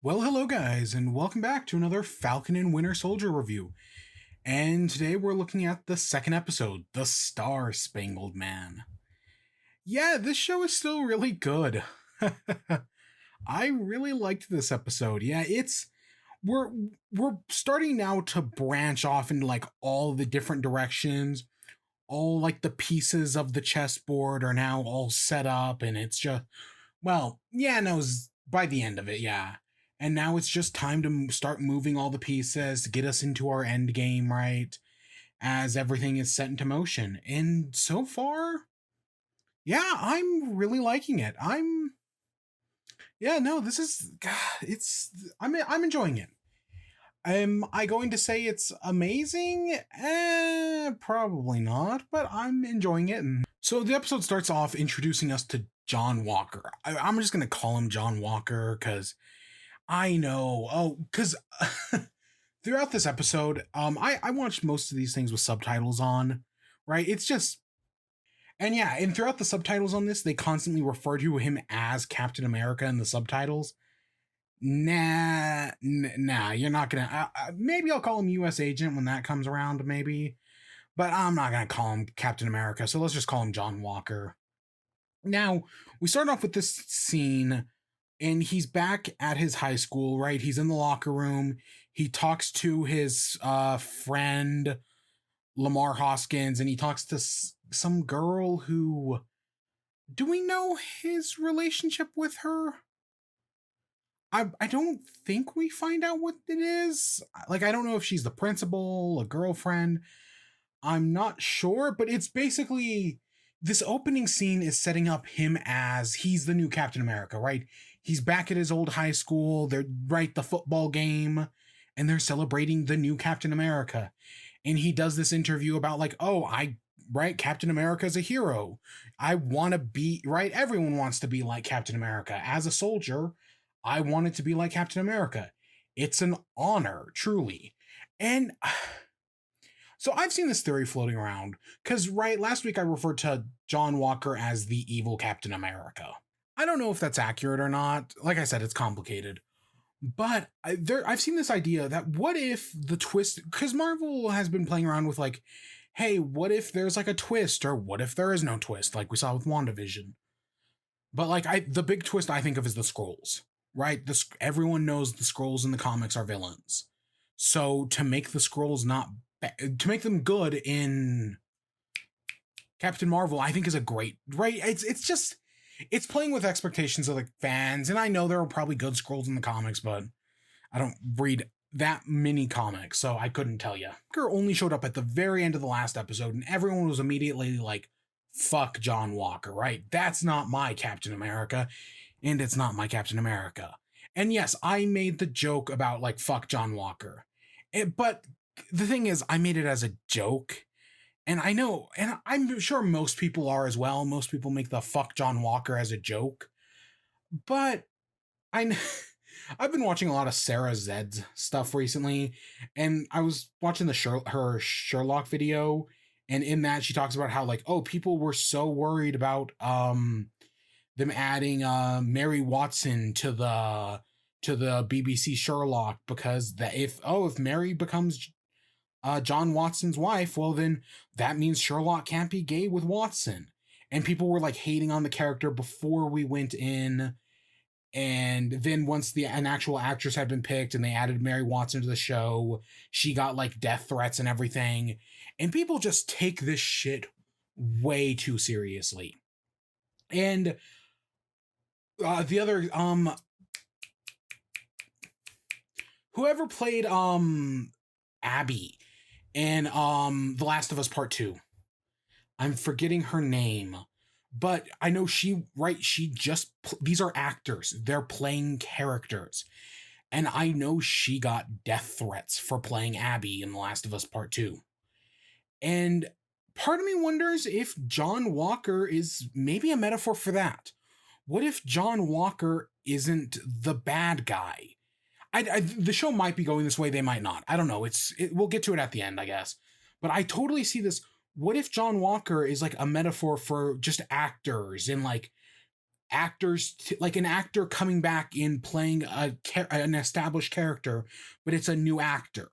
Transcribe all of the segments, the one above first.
Well, hello guys, and welcome back to another Falcon and Winter Soldier review. And today we're looking at the second episode, The Star-Spangled Man. Yeah, this show is still really good. I really liked this episode. Yeah, we're we're starting now to branch off into like all the different directions. All like the pieces of the chessboard are now all set up, and it's just yeah, no, by the end of it, yeah. And now it's just time to start moving all the pieces to get us into our end game, right? As everything is set into motion. And so far, yeah, I'm really liking it. Yeah, no, this is, it's, I'm enjoying it. Am I going to say it's amazing? Probably not, but I'm enjoying it. And so the episode starts off introducing us to John Walker. I'm just going to call him John Walker because I know. Oh, because throughout this episode, I watched most of these things with subtitles on, right? It's just, and yeah, and throughout the subtitles on this, they constantly refer to him as Captain America in the subtitles. Nah, you're not gonna. Maybe I'll call him U.S. Agent when that comes around, maybe, but I'm not gonna call him Captain America. So let's just call him John Walker. Now we start off with this scene, and he's back at his high school, right? He's in the locker room. He talks to his friend Lamar Hoskins, and he talks to some girl who. Do we know his relationship with her? I don't think we find out what it is. Like, I don't know if she's the principal, a girlfriend. I'm not sure, but it's basically this opening scene is setting up him as he's the new Captain America, right? He's back at his old high school. They're right the football game, and they're celebrating the new Captain America. And he does this interview about like, oh, right, Captain America is a hero. I want to be right. Everyone wants to be like Captain America. As a soldier, I wanted to be like Captain America. It's an honor, truly. And so I've seen this theory floating around because, right, last week I referred to John Walker as the evil Captain America. I don't know if that's accurate or not. Like I said, it's complicated. But I've seen this idea that what if the twist, because Marvel has been playing around with like, hey, what if there's like a twist, or what if there is no twist, like we saw with WandaVision. But like the big twist I think of is the Skrulls, right? Everyone knows the Skrulls in the comics are villains. So to make the Skrulls to make them good in Captain Marvel, I think is a great, right? It's playing with expectations of the fans, and I know there are probably good Skrulls in the comics, but I don't read that many comics, so I couldn't tell you. Walker only showed up at the very end of the last episode, and everyone was immediately like, fuck John Walker, right? That's not my Captain America, and it's not my Captain America. And yes, I made the joke about like, fuck John Walker. But the thing is, I made it as a joke. And I know, and I'm sure most people are as well. Most people make the fuck John Walker as a joke. But I've been watching a lot of Sarah Zed's stuff recently, and I was watching her Sherlock video, and in that she talks about how like, oh, people were so worried about them adding Mary Watson to the BBC Sherlock because if Mary becomes John Watson's wife, well then that means Sherlock can't be gay with Watson. And people were like hating on the character before we went in. And then once an actual actress had been picked and they added Mary Watson to the show, she got like death threats and everything. And people just take this shit way too seriously. And the other whoever played Abby in The Last of Us Part 2. I'm forgetting her name. But I know these are actors. They're playing characters. And I know she got death threats for playing Abby in The Last of Us Part 2. And part of me wonders if John Walker is maybe a metaphor for that. What if John Walker isn't the bad guy? The show might be going this way, they might not. I don't know. We'll get to it at the end, I guess. But I totally see this. What if John Walker is like a metaphor for just actors and like actors like an actor coming back in playing an established character, but it's a new actor,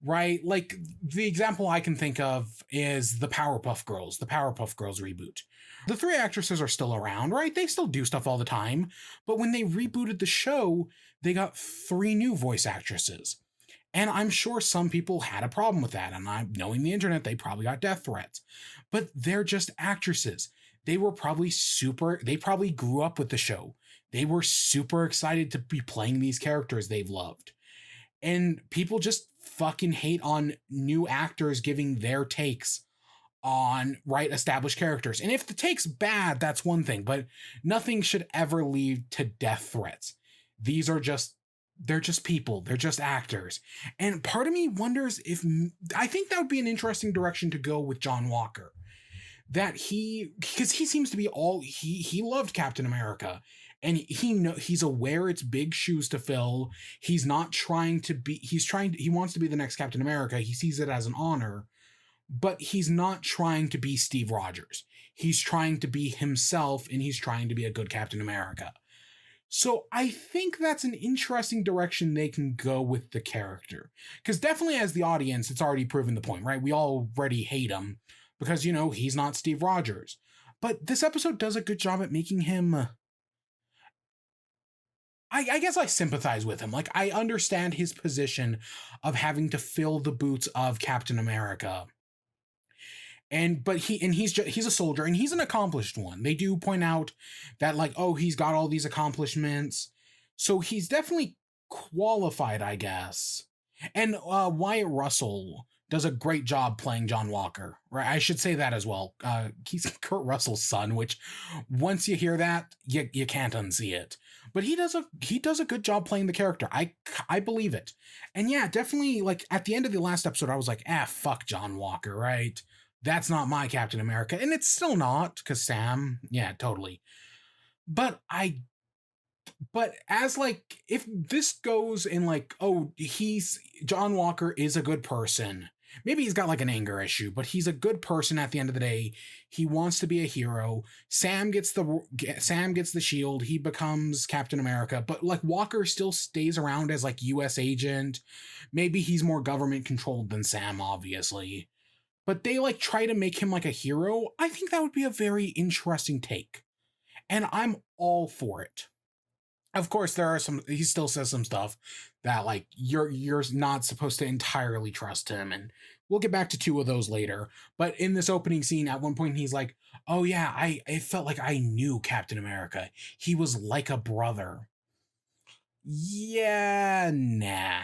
right? Like the example I can think of is the Powerpuff Girls reboot. The three actresses are still around, right? They still do stuff all the time, but when they rebooted the show, they got three new voice actresses. And I'm sure some people had a problem with that. And I'm knowing the internet, they probably got death threats. But they're just actresses. They probably grew up with the show. They were super excited to be playing these characters they've loved. And people just fucking hate on new actors giving their takes on established characters. And if the take's bad, that's one thing, but nothing should ever lead to death threats. They're just people. They're just actors. And part of me wonders if I think that would be an interesting direction to go with John Walker. Because he seems to be he loved Captain America, and he's aware it's big shoes to fill. He wants to be the next Captain America. He sees it as an honor, but he's not trying to be Steve Rogers. He's trying to be himself, and he's trying to be a good Captain America. So I think that's an interesting direction they can go with the character. Because definitely as the audience, it's already proven the point, right? We already hate him because, he's not Steve Rogers. But this episode does a good job at making him... I guess I sympathize with him. Like, I understand his position of having to fill the boots of Captain America. But he's a soldier, and he's an accomplished one. They do point out that, like, oh, he's got all these accomplishments, so he's definitely qualified, I guess. And Wyatt Russell does a great job playing John Walker, right? I should say that as well. He's Kurt Russell's son, which once you hear that, you can't unsee it. But he does a good job playing the character. I believe it. And yeah, definitely, like, at the end of the last episode, I was like, fuck John Walker, right? That's not my Captain America. And it's still not, because Sam, yeah, totally. But as, like, if this goes in, like, oh, John Walker is a good person. Maybe he's got, like, an anger issue, but he's a good person at the end of the day. He wants to be a hero. Sam gets the shield. He becomes Captain America. But, like, Walker still stays around as, like, U.S. agent. Maybe he's more government controlled than Sam, obviously. But they, like, try to make him like a hero. I think that would be a very interesting take. And I'm all for it. Of course, he still says some stuff that, like, you're not supposed to entirely trust him. And we'll get back to two of those later. But in this opening scene, at one point, he's like, oh yeah, I felt like I knew Captain America. He was like a brother. Yeah, nah.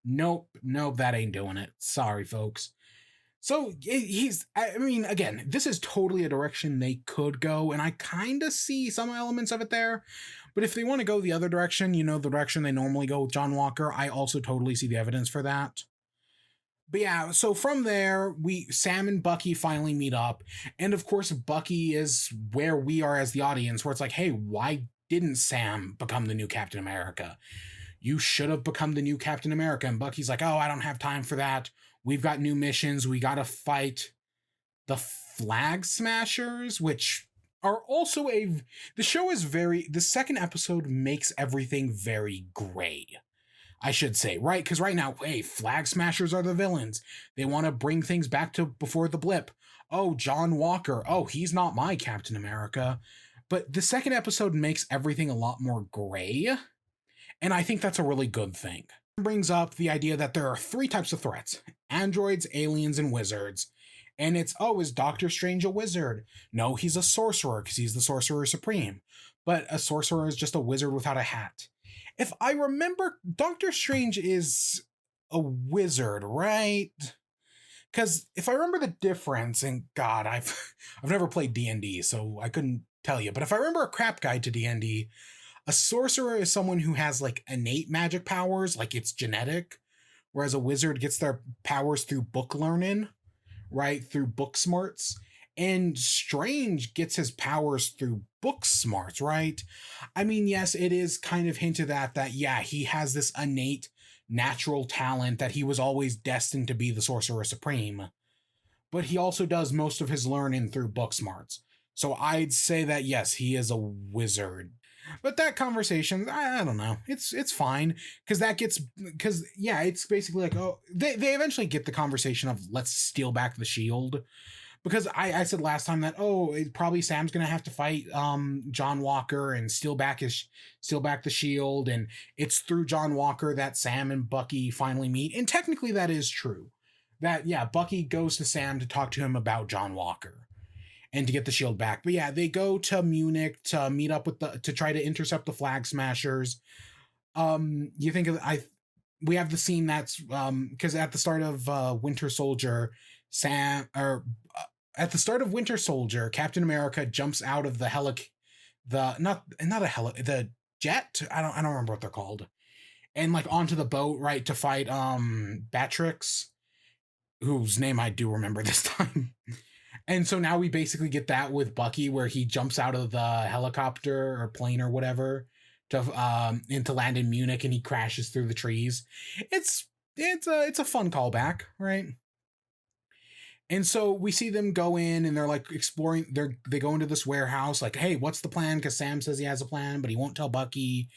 Nope, that ain't doing it. Sorry, folks. So again, this is totally a direction they could go, and I kind of see some elements of it there. But if they want to go the other direction, the direction they normally go with John Walker, I also totally see the evidence for that. But yeah, so from there, Sam and Bucky finally meet up. And of course, Bucky is where we are as the audience, where it's like, hey, why didn't Sam become the new Captain America? You should have become the new Captain America. And Bucky's like, oh, I don't have time for that. We've got new missions. We got to fight the Flag Smashers, which are also the second episode makes everything very gray, I should say, right? Because right now, hey, Flag Smashers are the villains. They want to bring things back to before the blip. Oh, John Walker. Oh, he's not my Captain America. But the second episode makes everything a lot more gray. And I think that's a really good thing. It brings up the idea that there are three types of threats: androids, aliens, and wizards. And it's, oh, is Doctor Strange a wizard? No, he's a sorcerer because he's the Sorcerer Supreme. But a sorcerer is just a wizard without a hat. If I remember, Doctor Strange is a wizard, right? Because if I remember the difference, and God, I've never played D&D, so I couldn't tell you. But if I remember a crap guide to D&D, a sorcerer is someone who has, like, innate magic powers, like it's genetic, whereas a wizard gets their powers through book learning, right? Through book smarts. And Strange gets his powers through book smarts, right? I mean, yes, it is kind of hinted at that, yeah, he has this innate natural talent that he was always destined to be the Sorcerer Supreme. But he also does most of his learning through book smarts. So I'd say that yes, he is a wizard. But that conversation, I don't know. It's fine because that gets because yeah, it's basically like oh they eventually get the conversation of let's steal back the shield because I said last time that oh it, probably Sam's gonna have to fight John Walker and steal back the shield and it's through John Walker that Sam and Bucky finally meet and technically that is true that yeah Bucky goes to Sam to talk to him about John Walker and to get the shield back. But yeah, they go to Munich to meet up with the to try to intercept the Flag Smashers. You think of I we have the scene that's because at the start of Winter Soldier, Sam or at the start of Winter Soldier, Captain America jumps out of the the not a the jet. I don't remember what they're called, and like onto the boat right to fight Batrix, whose name I do remember this time. And so now we basically get that with Bucky, where he jumps out of the helicopter or plane or whatever to into land in Munich, and he crashes through the trees. It's a fun callback, right? And so we see them go in, and they're like exploring. They go into this warehouse, like, hey, what's the plan? Because Sam says he has a plan, but he won't tell Bucky.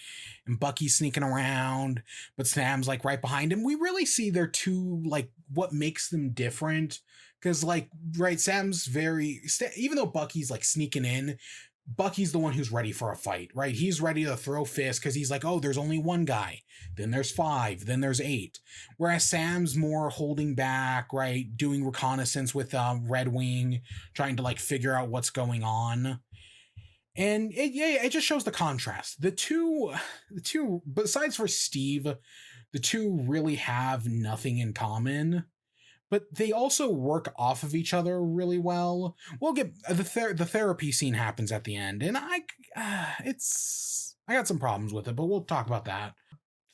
And Bucky's sneaking around, but Sam's like right behind him. We really see their two like what makes them different because like right Sam's very even though Bucky's like sneaking in, Bucky's the one who's ready for a fight, right? He's ready to throw fists because he's like, oh, there's only one guy, then there's five, then there's eight. Whereas Sam's more holding back, right? Doing reconnaissance with Red Wing, trying to like figure out what's going on. And it just shows the contrast. The two, besides for Steve, the two really have nothing in common but they also work off of each other really well. We'll get the therapy scene happens at the end, and I got some problems with it, but we'll talk about that.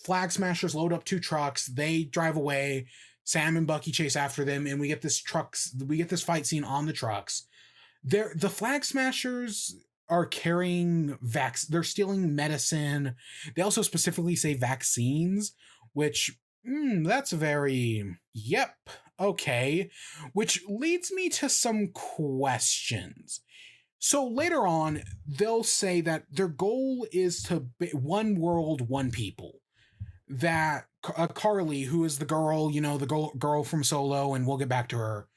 Flag Smashers load up two trucks, they drive away. Sam and Bucky chase after them, and we get this fight scene on the trucks. The Flag Smashers are carrying they're stealing medicine. They also specifically say vaccines, which that's very yep okay, which leads me to some questions. So later on, they'll say that their goal is to be one world, one people. That Carly, who is the girl, the girl from Solo, and we'll get back to her.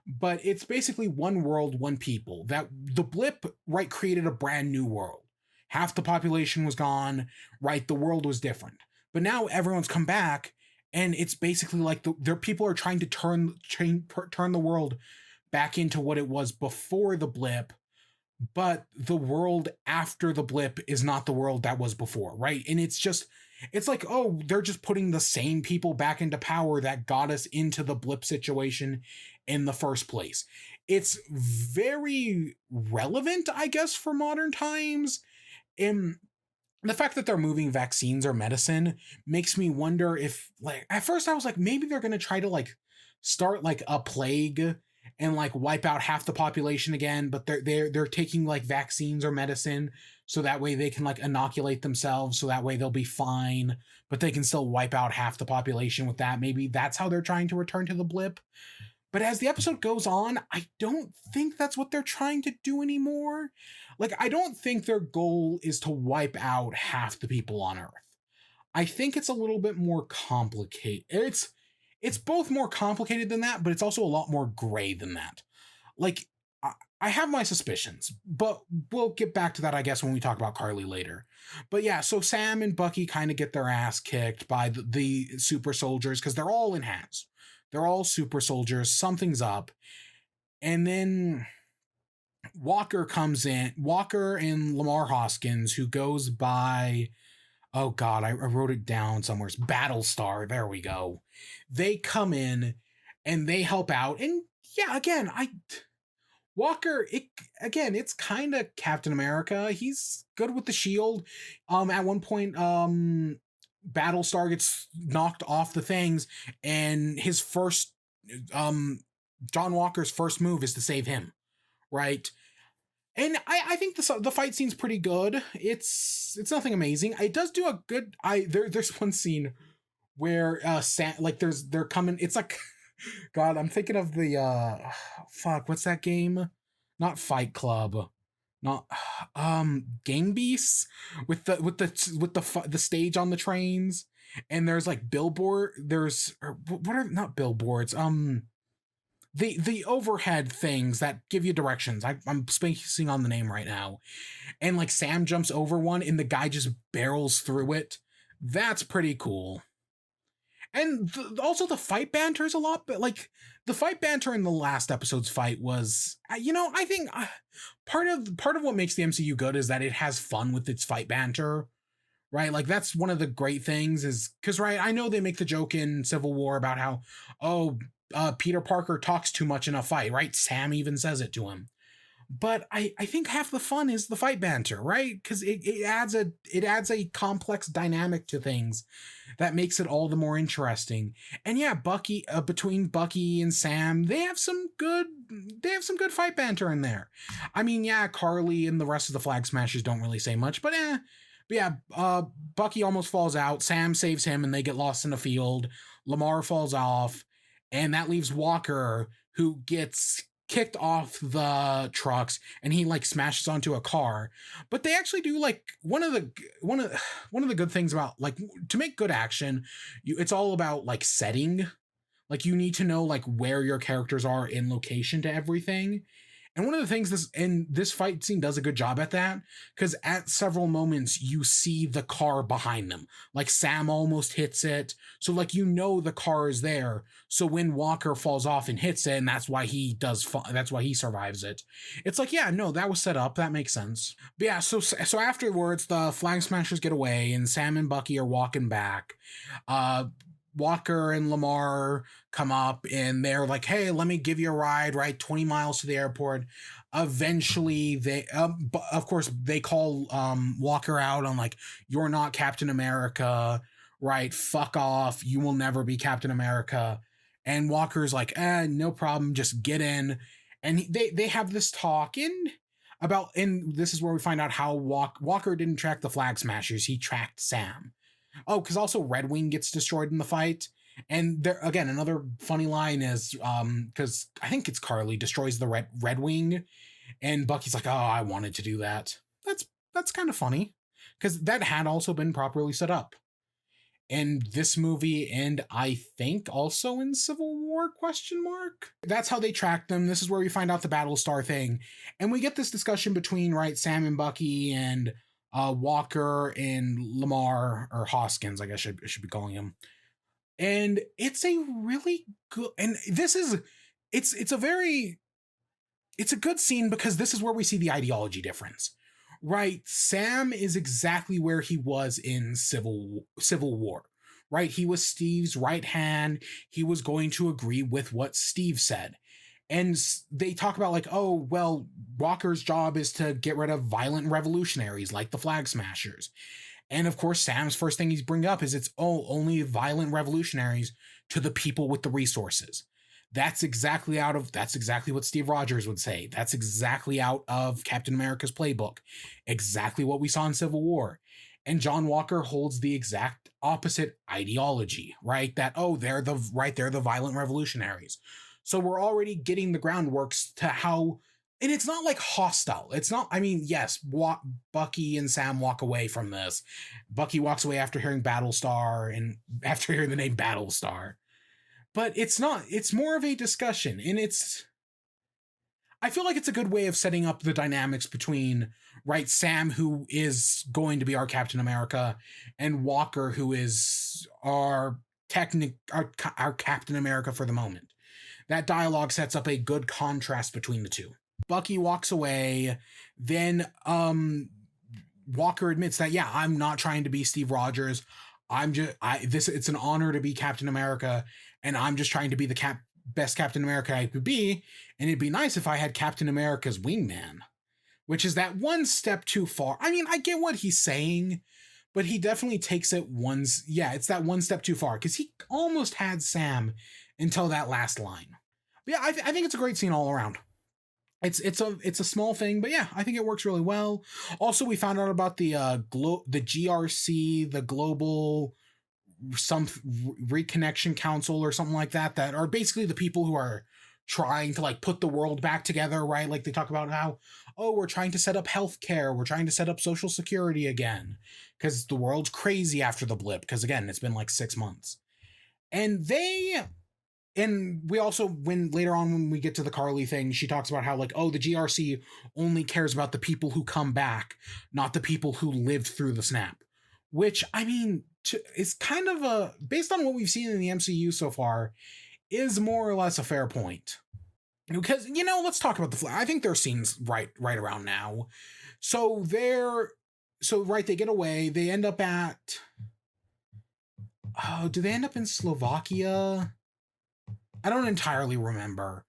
But it's basically one world, one people. That the blip, right, created a brand new world. Half the population was gone, right? The world was different. But now everyone's come back and it's basically like their people are trying to turn the world back into what it was before the blip, but the world after the blip is not the world that was before, right? And it's like, oh, they're just putting the same people back into power that got us into the blip situation in the first place. It's very relevant, I guess, for modern times. And the fact that they're moving vaccines or medicine makes me wonder if like at first I was like maybe they're going to try to like start like a plague and like wipe out half the population again, but they're taking like vaccines or medicine so that way they can like inoculate themselves so that way they'll be fine, but they can still wipe out half the population with that. Maybe that's how they're trying to return to the blip. But as the episode goes on, I don't think that's what they're trying to do anymore. Like, I don't think their goal is to wipe out half the people on Earth. I think it's a little bit more complicated. It's both more complicated than that, but it's also a lot more gray than that. Like, I have my suspicions, but we'll get back to that, I guess, when we talk about Carly later. But yeah, so Sam and Bucky kind of get their ass kicked by the super soldiers because they're all in hats. They're all super soldiers. Something's up. And then Walker comes in. Walker and Lamar Hoskins, who goes by, oh God, I wrote it down somewhere. It's Battlestar. There we go. They come in and they help out. And yeah, again, Walker, it's kind of Captain America. He's good with the shield. At one point, Battlestar gets knocked off the things, and his first, John Walker's first move is to save him, right? And I think the fight scene's pretty good. It's nothing amazing. It does do a good. There's one scene where they're coming. It's like, God, I'm thinking of the fuck. What's that game? Not Fight Club. not gang beasts with the stage on the trains, and there's like billboard there's what are not billboards, the overhead things that give you directions. I'm spacing on the name right now, and like Sam jumps over one and the guy just barrels through it. That's pretty cool. And also the fight banter is a lot, but like the fight banter in the last episode's fight was, I think part of what makes the MCU good is that it has fun with its fight banter, right? Like that's one of the great things is because, right, I know they make the joke in Civil War about how, oh, Peter Parker talks too much in a fight, right? Sam even says it to him. But I think half the fun is the fight banter, right? Because it adds a complex dynamic to things that makes it all the more interesting. And yeah, between Bucky and Sam, they have some good fight banter in there. I mean, yeah, Carly and the rest of the Flag Smashers don't really say much, but eh. But yeah, Bucky almost falls out. Sam saves him, and they get lost in the field. Lamar falls off, and that leaves Walker, who gets kicked off the trucks, and he like smashes onto a car. But they actually do like one of the good things about, like, to make good action, it's all about like setting. Like you need to know like where your characters are in location to everything. And one of the things this fight scene does a good job at that, because at several moments you see the car behind them. Like Sam almost hits it. So like the car is there. So when Walker falls off and hits it, and that's why he survives it. It's like, yeah, no, that was set up. That makes sense. But yeah, so afterwards the Flag Smashers get away and Sam and Bucky are walking back. Uh Walker and Lamar come up and they're like, hey, let me give you a ride, right? 20 miles to the airport. Eventually, of course, they call Walker out on, like, you're not Captain America, right? Fuck off. You will never be Captain America. And Walker's like, no problem. Just get in. And they have this talk and this is where we find out how Walker didn't track the Flag Smashers. He tracked Sam. Oh, because also Red Wing gets destroyed in the fight. And there again, another funny line is because I think it's Carly destroys the Red Wing, and Bucky's like, "Oh, I wanted to do that." That's kind of funny because that had also been properly set up in this movie, and I think also in Civil War ? That's how they track them. This is where we find out the Battlestar thing, and we get this discussion between, right, Sam and Bucky and Walker and Lamar, or Hoskins, I guess I should be calling him. And it's a really good, and this is it's a good scene because this is where we see the ideology difference. Right, Sam is exactly where he was in Civil War. Right, he was Steve's right hand. He was going to agree with what Steve said. And they talk about, like, oh, well, Walker's job is to get rid of violent revolutionaries like the Flag Smashers. And of course, Sam's first thing he's bring up is only violent revolutionaries to the people with the resources. That's exactly what Steve Rogers would say. That's exactly out of Captain America's playbook. Exactly what we saw in Civil War. And John Walker holds the exact opposite ideology, right? That, oh, they're the violent revolutionaries. So we're already getting the groundworks to how, and it's not like hostile. It's not, I mean, yes, Bucky and Sam walk away from this. Bucky walks away after hearing Battlestar and after hearing the name Battlestar. But it's not, it's more of a discussion, and I feel like it's a good way of setting up the dynamics between, right, Sam, who is going to be our Captain America, and Walker, who is our Captain America for the moment. That dialogue sets up a good contrast between the two. Bucky walks away, then Walker admits that, yeah, I'm not trying to be Steve Rogers. It's an honor to be Captain America, and I'm just trying to be the best Captain America I could be, and it'd be nice if I had Captain America's wingman, which is that one step too far. I mean, I get what he's saying, but he definitely takes it it's that one step too far, because he almost had Sam until that last line. But yeah, I think it's a great scene all around. It's a small thing, but yeah, I think it works really well. Also, we found out about the GRC, the Global some Reconnection Council or something like that are basically the people who are trying to like put the world back together, right? Like they talk about how, oh, we're trying to set up healthcare, we're trying to set up social security again, because the world's crazy after the blip, because again, it's been like 6 months. And we also, when later on when we get to the Carly thing, she talks about how like, oh, the GRC only cares about the people who come back, not the people who lived through the snap. Which, I mean, is kind of a, based on what we've seen in the MCU so far, is more or less a fair point. Because, let's talk about the Flag. I think there are scenes right around now. So they get away. They end up at, do they end up in Slovakia? I don't entirely remember,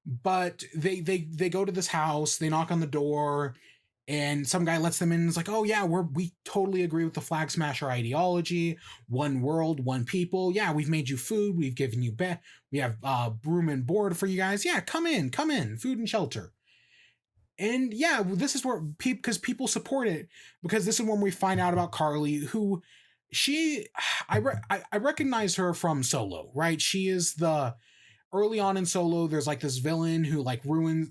but they go to this house, they knock on the door, and some guy lets them in and is like, oh yeah, we totally agree with the Flag Smasher ideology. One world, one people. Yeah, we've made you food, we've given you bed, we have room and board for you guys. Yeah, come in, food and shelter. And yeah, this is where because people support it, because this is when we find out about Carly, who I recognize her from Solo, right? She is early on in Solo, there's like this villain who like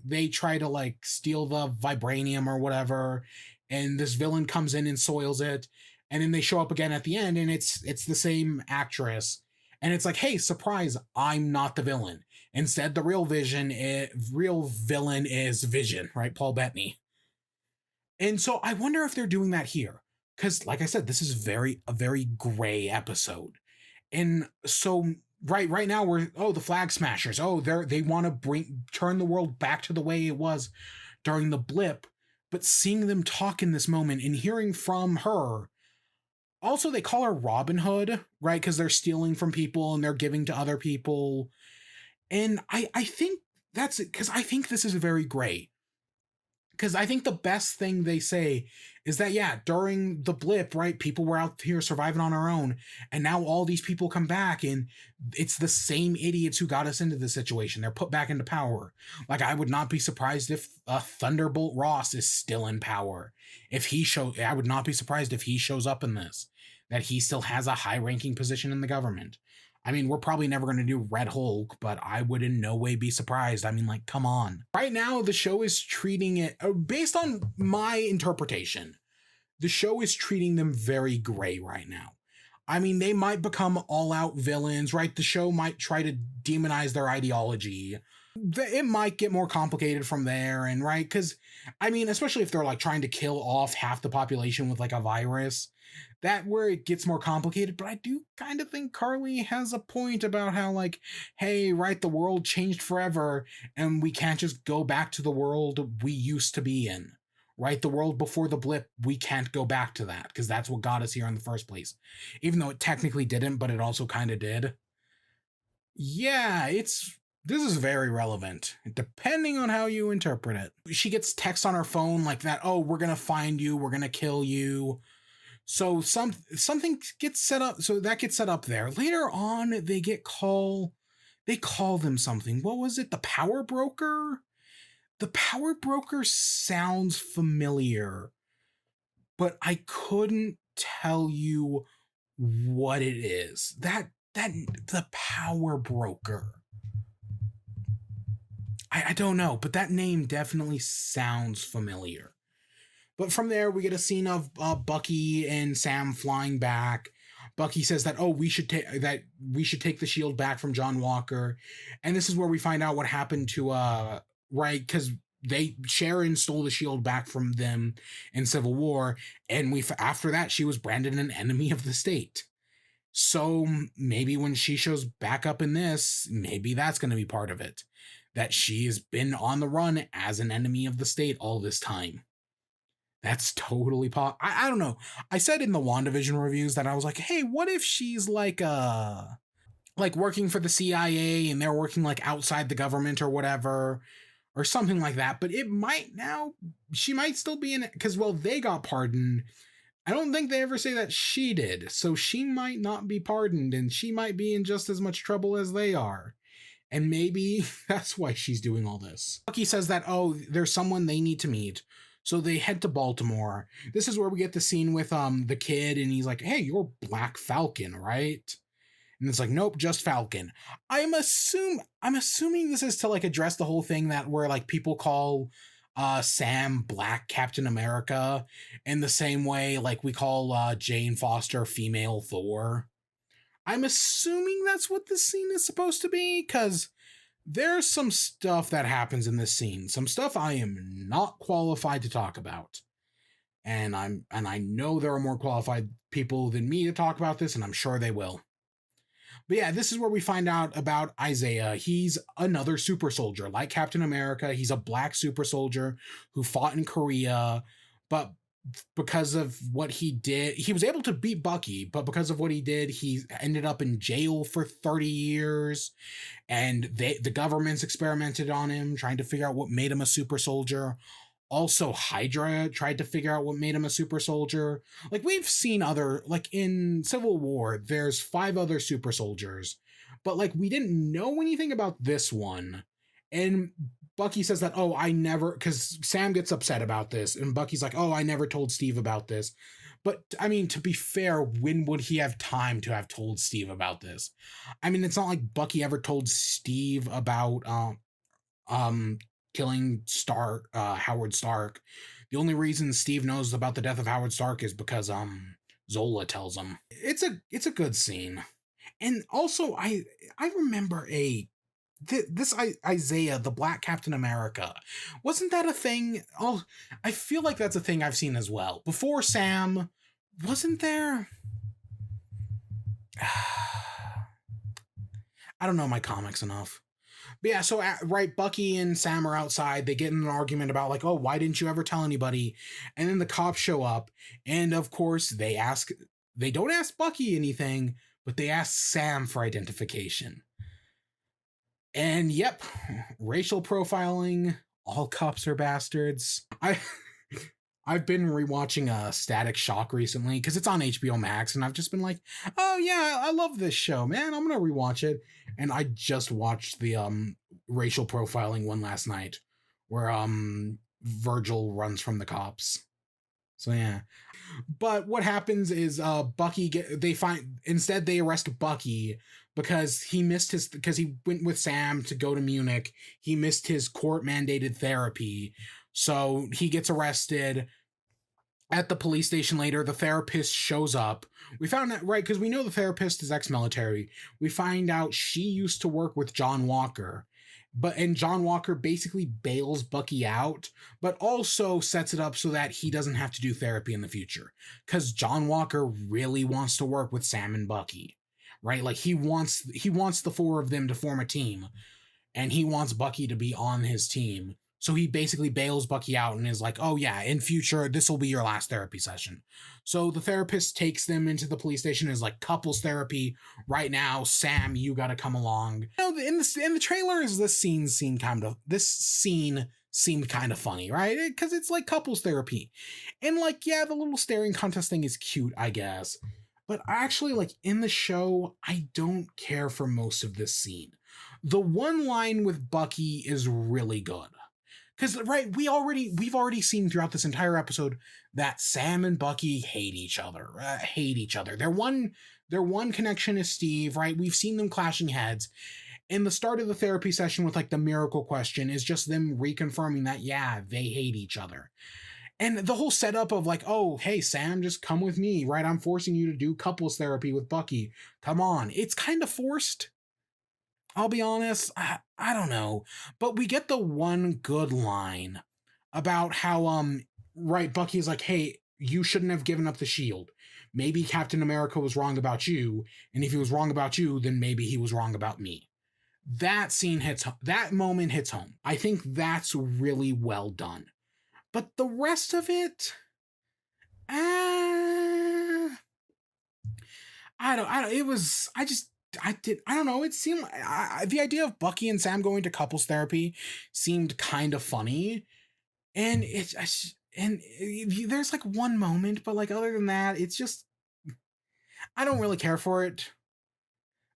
they try to like steal the vibranium or whatever, and this villain comes in and soils it, and then they show up again at the end, and it's the same actress, and it's like, hey, surprise, I'm not the villain. Instead, the real villain is Vision, right? Paul Bettany. And so I wonder if they're doing that here, because like I said, this is a very gray episode. And so right now the Flag Smashers, they want to turn the world back to the way it was during the blip. But seeing them talk in this moment and hearing from her, also they call her Robin Hood, right? Because they're stealing from people and they're giving to other people. And I think that's it, because I think this is very gray. Because I think the best thing they say is that, yeah, during the blip, right, people were out here surviving on our own, and now all these people come back, and it's the same idiots who got us into this situation. They're put back into power. Like, I would not be surprised if Thunderbolt Ross is still in power. I would not be surprised if he shows up in this, that he still has a high-ranking position in the government. I mean, we're probably never going to do Red Hulk, but I would in no way be surprised. I mean, like, come on. Right now, the show is treating it, based on my interpretation, the show is treating them very gray right now. I mean, they might become all-out villains, right? The show might try to demonize their ideology. It might get more complicated from there, and right? Because, I mean, especially if they're like trying to kill off half the population with like a virus, that where it gets more complicated. But I do kind of think Carly has a point about how like, hey, right, the world changed forever, and we can't just go back to the world we used to be in. Right? The world before the blip, we can't go back to that, because that's what got us here in the first place. Even though it technically didn't, but it also kind of did. Yeah, this is very relevant, depending on how you interpret it. She gets text on her phone like that, oh, we're gonna find you, we're gonna kill you. So something gets set up, so that gets set up there. Later on, they call them something. What was it? The Power Broker? The Power Broker sounds familiar, but I couldn't tell you what it is. The Power Broker. I don't know, but that name definitely sounds familiar. But from there, we get a scene of Bucky and Sam flying back. Bucky says that, oh, we should take the shield back from John Walker, and this is where we find out what happened to right, because Sharon stole the shield back from them in Civil War, and after that she was branded an enemy of the state. So maybe when she shows back up in this, maybe that's going to be part of it, that she has been on the run as an enemy of the state all this time. That's totally I don't know. I said in the WandaVision reviews that I was like, hey, what if she's like working for the CIA and they're working like outside the government or whatever, or something like that. But she might still be in it, because, well, they got pardoned. I don't think they ever say that she did. So she might not be pardoned, and she might be in just as much trouble as they are. And maybe that's why she's doing all this. Bucky says that, oh, there's someone they need to meet. So they head to Baltimore. This is where we get the scene with the kid, and he's like, hey, you're Black Falcon, right? And it's like, nope, just Falcon. I'm assuming this is to like address the whole thing that where like people call Sam Black Captain America in the same way like we call Jane Foster female Thor. I'm assuming that's what this scene is supposed to be, because there's some stuff that happens in this scene. Some stuff I am not qualified to talk about. And I know there are more qualified people than me to talk about this, and I'm sure they will. But yeah, this is where we find out about Isaiah. He's another super soldier, like Captain America. He's a black super soldier who fought in Korea, but because of what he did, he was able to beat Bucky, but because of what he did, he ended up in jail for 30 years, and the government's experimented on him, trying to figure out what made him a super soldier. Also, Hydra tried to figure out what made him a super soldier. Like, we've seen other, like in Civil War, there's 5 other super soldiers, but like we didn't know anything about this one. And Bucky says that, oh, I never, because Sam gets upset about this, and Bucky's like, oh, I never told Steve about this. But I mean, to be fair, when would he have time to have told Steve about this? I mean, it's not like Bucky ever told Steve about um killing Howard Stark. The only reason Steve knows about the death of Howard Stark is because Zola tells him. It's a good scene. And also I remember this Isaiah, the Black Captain America. Wasn't that a thing? Oh, I feel like that's a thing I've seen as well. Before Sam, wasn't there? I don't know my comics enough. But yeah, so right, Bucky and Sam are outside. They get in an argument about like, oh, why didn't you ever tell anybody? And then the cops show up, and of course they don't ask Bucky anything, but they ask Sam for identification. And yep, racial profiling. All cops are bastards. I've been rewatching Static Shock recently because it's on HBO Max, and I've just been like, oh yeah, I love this show, man. I'm gonna rewatch it. And I just watched the racial profiling one last night, where Virgil runs from the cops. So yeah. But what happens is they arrest Bucky because he went with Sam to go to Munich. He missed his court mandated therapy. So he gets arrested. At the police station later, the therapist shows up. We found that, right, because we know the therapist is ex-military. We find out she used to work with John Walker. And John Walker basically bails Bucky out, but also sets it up so that he doesn't have to do therapy in the future. Because John Walker really wants to work with Sam and Bucky, right? Like he wants the 4 of them to form a team, and he wants Bucky to be on his team. So he basically bails Bucky out and is like, oh yeah, in future, this will be your last therapy session. So the therapist takes them into the police station and is like, couples therapy right now. Sam, you gotta come along. You know, in the trailers, this scene seemed kind of funny, right? Because it's like couples therapy. And like, yeah, the little staring contest thing is cute, I guess. But actually, like in the show, I don't care for most of this scene. The one line with Bucky is really good. Because right, we've already seen throughout this entire episode that Sam and Bucky hate each other. Their one connection is Steve, right? We've seen them clashing heads. And the start of the therapy session with like the miracle question is just them reconfirming that yeah, they hate each other. And the whole setup of like, oh, hey Sam, just come with me, right? I'm forcing you to do couples therapy with Bucky. Come on. It's kind of forced. I'll be honest, I don't know. But we get the one good line about how, right, Bucky's like, hey, you shouldn't have given up the shield. Maybe Captain America was wrong about you, and if he was wrong about you, then maybe he was wrong about me. That moment hits home. I think that's really well done. But the rest of it, I don't know. It seemed the idea of Bucky and Sam going to couples therapy seemed kind of funny, and there's like one moment, but like other than that, it's just I don't really care for it.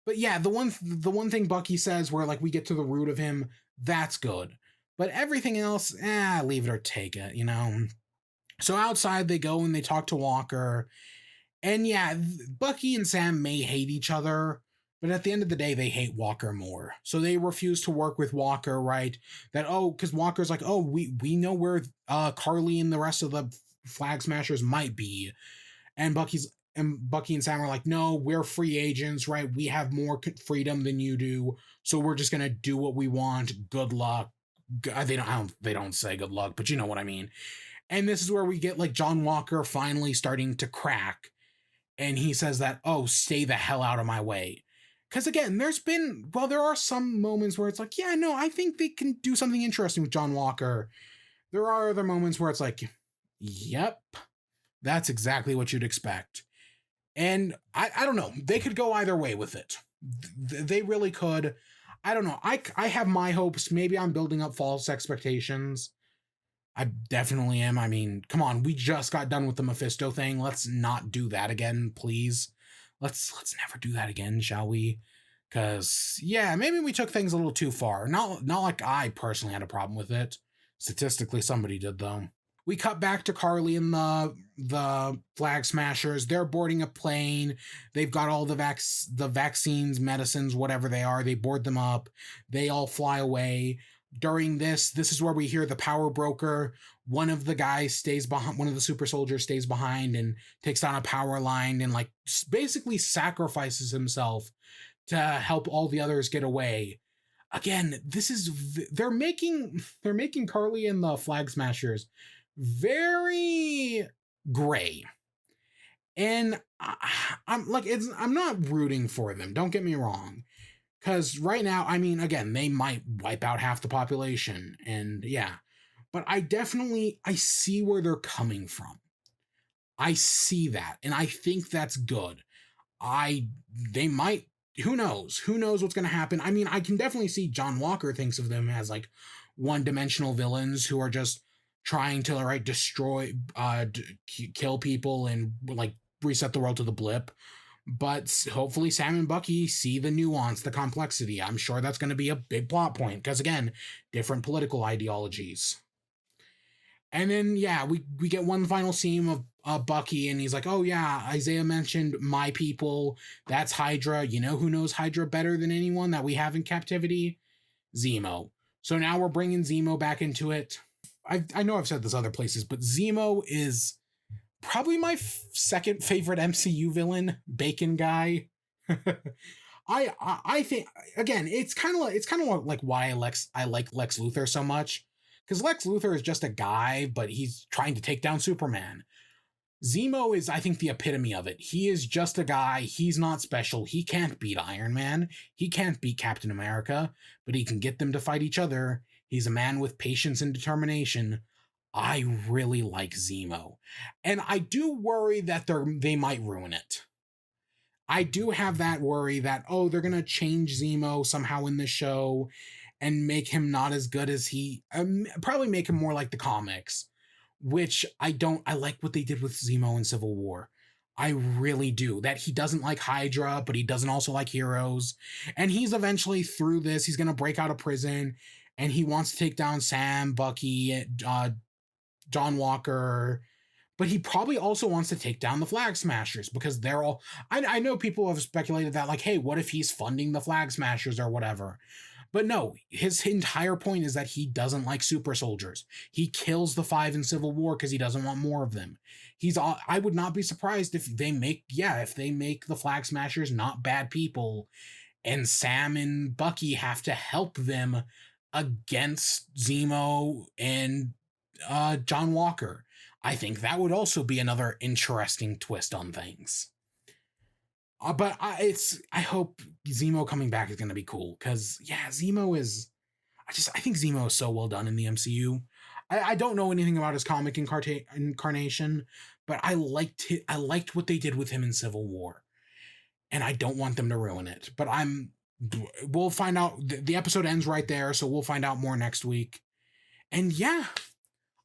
But yeah, the one thing Bucky says where like we get to the root of him, that's good. But everything else, leave it or take it, you know. So outside they go and they talk to Walker, and yeah, Bucky and Sam may hate each other, But at the end of the day, they hate Walker more. So they refuse to work with Walker, right? That, oh, because Walker's like, oh, we know where Carly and the rest of the Flag Smashers might be. And Bucky and Sam are like, no, we're free agents, right? We have more freedom than you do. So we're just gonna do what we want. Good luck. They don't say good luck, but you know what I mean. And this is where we get like John Walker finally starting to crack. And he says that, oh, stay the hell out of my way. Because again, there are some moments where it's like, yeah, no, I think they can do something interesting with John Walker. There are other moments where it's like, yep, that's exactly what you'd expect. And I don't know, they could go either way with it. They really could. I don't know. I have my hopes. Maybe I'm building up false expectations. I definitely am. I mean, come on, we just got done with the Mephisto thing. Let's not do that again, please. Let's never do that again, shall we? Because yeah, maybe we took things a little too far. Not like I personally had a problem with it. Statistically, somebody did though. We cut back to Carly and the Flag Smashers. They're boarding a plane. They've got all the vaccines, medicines, whatever they are. They board them up. They all fly away. During this is where we hear the power broker. One of the guys stays behind. One of the super soldiers stays behind and takes down a power line and like basically sacrifices himself to help all the others get away. Again, they're making Carly and the Flag Smashers very gray. And I'm not rooting for them. Don't get me wrong. Because right now, I mean, again, they might wipe out half the population. And yeah, but I see where they're coming from. I see that. And I think that's good. They might, who knows? Who knows what's going to happen? I mean, I can definitely see John Walker thinks of them as like one-dimensional villains who are just trying to, right, destroy, kill people and like reset the world to the blip. But hopefully Sam and Bucky see the nuance, the complexity. I'm sure that's going to be a big plot point because, again, different political ideologies. And then, yeah, we get one final scene of Bucky, and he's like, oh, yeah, Isaiah mentioned my people. That's Hydra. You know who knows Hydra better than anyone that we have in captivity? Zemo. So now we're bringing Zemo back into it. I know I've said this other places, but Zemo is probably my second favorite MCU villain, Bacon Guy. I think, again, it's kind of like why I like Lex Luthor so much, because Lex Luthor is just a guy, but he's trying to take down Superman. Zemo is, I think, the epitome of it. He is just a guy. He's not special. He can't beat Iron Man. He can't beat Captain America, but he can get them to fight each other. He's a man with patience and determination. I really like Zemo. And I do worry that they might ruin it. I do have that worry that, oh, they're going to change Zemo somehow in the show and make him not as good as probably make him more like the comics, which I like what they did with Zemo in Civil War. I really do. That he doesn't like Hydra, but he doesn't also like heroes. And he's eventually through this. He's going to break out of prison and he wants to take down Sam, Bucky, John Walker, but he probably also wants to take down the Flag Smashers because they're all. I know people have speculated that, like, hey, what if he's funding the Flag Smashers or whatever? But no, his entire point is that he doesn't like super soldiers. He kills the 5 in Civil War because he doesn't want more of them. I would not be surprised if they make the Flag Smashers not bad people, and Sam and Bucky have to help them against Zemo and John Walker. I think that would also be another interesting twist on things. But I hope Zemo coming back is going to be cool because yeah, Zemo is. I think Zemo is so well done in the MCU. I don't know anything about his comic incarnation, but I liked what they did with him in Civil War, and I don't want them to ruin it. But we'll find out. The episode ends right there, so we'll find out more next week. And yeah,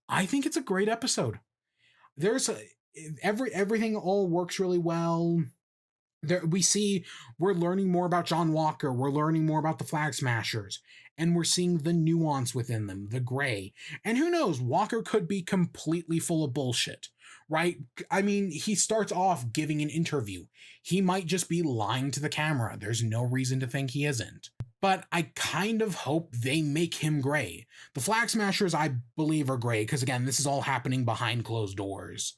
I think it's a great episode. Everything all works really well. we see we're learning more about John Walker, we're learning more about the Flag Smashers, and we're seeing the nuance within them, the gray. And who knows, Walker could be completely full of bullshit, right? I mean, he starts off giving an interview. He might just be lying to the camera. There's no reason to think he isn't. But I kind of hope they make him gray. The Flag Smashers, I believe, are gray, because again, this is all happening behind closed doors,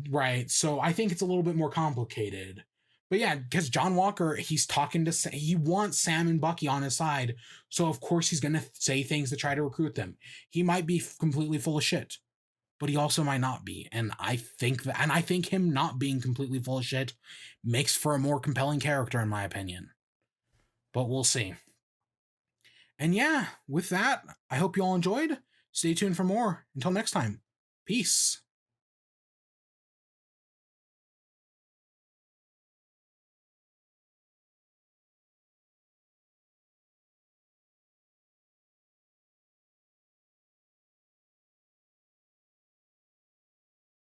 right? So I think it's a little bit more complicated. But yeah, because John Walker, he's talking to, he wants Sam and Bucky on his side. So of course he's going to say things to try to recruit them. He might be completely full of shit, but he also might not be. And I think him not being completely full of shit makes for a more compelling character, in my opinion. But we'll see. And yeah, with that, I hope you all enjoyed. Stay tuned for more. Until next time, peace.